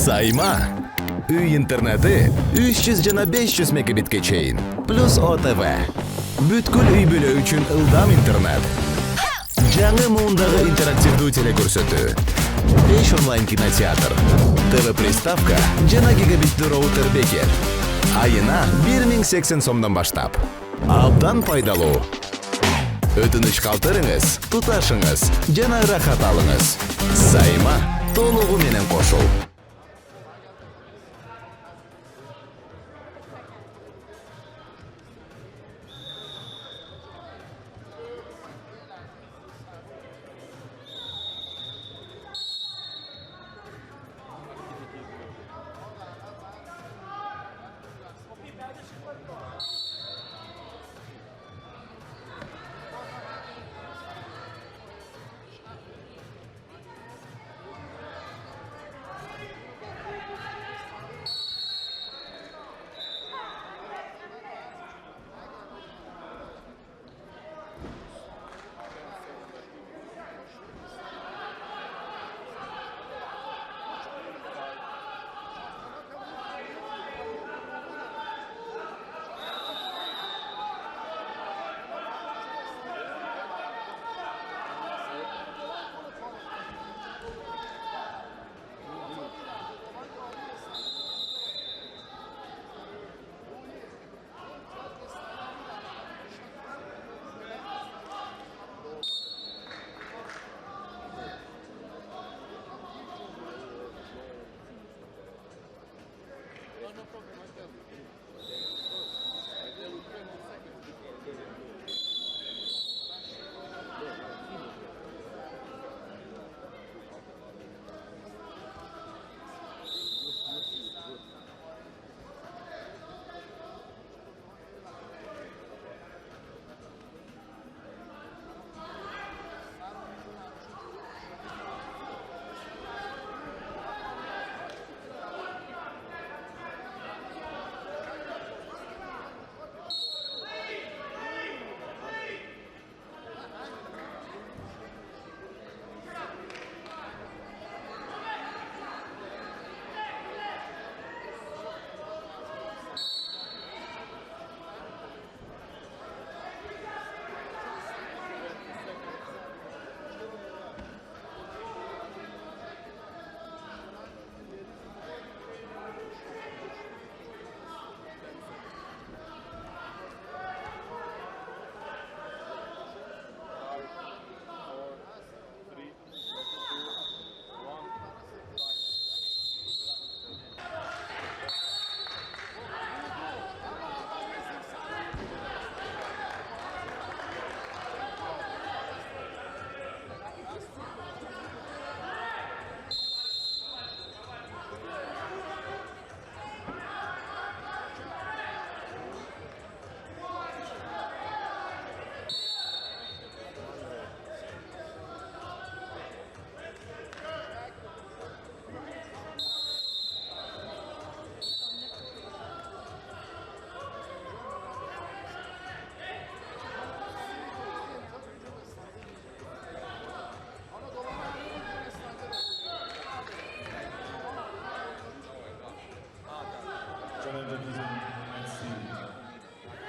Sayma. Uy interneti 300 jana 500 megabitga chayin. Plus OTV. Butkul uy bo'li uchun ildam internet. Жаңы мундагы интерактивдүү телекөрсөтүү. 5 онлайн кинотеатр. ТВ приставка жана гигабиттүү роутер бекер. Айына 1080 сомдон баштап. Абдан пайдалуу. Өтүнүч калтырыңыз, туташыңыз жана рахат алыңыз. Сайма толугу менен кошул.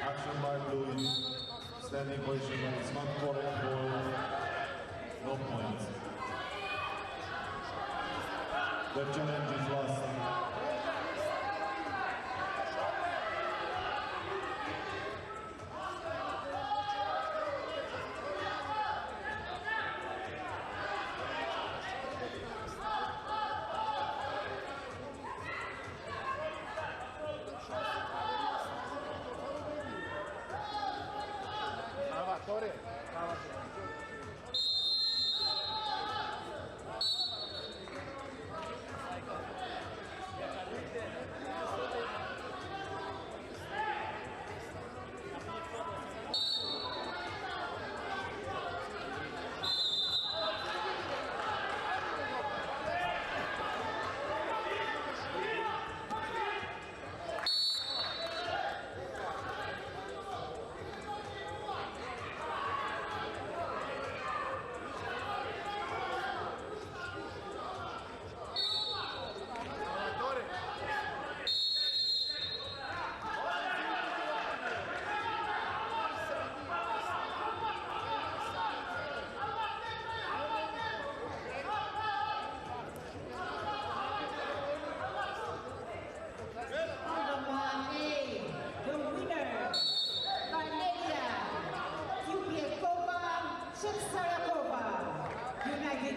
Action by Louis, standing position on his front corner ball, no points. The challenge is lost.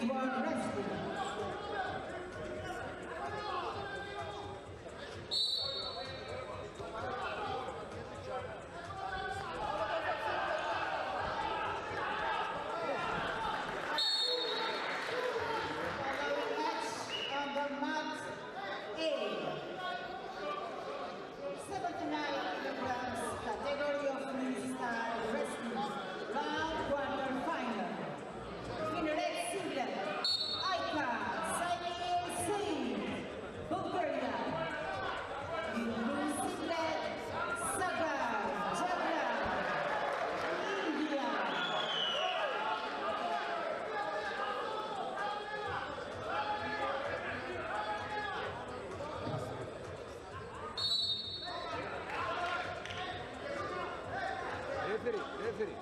Ritual Wrestling. Following match on the mat A. 79 kilograms category of freestyle wrestling. Round quarterfinal. In red singlet, Aika Saini Singh, Bulgaria. In blue singlet, Sagar Jagla, India. Referee. Referee.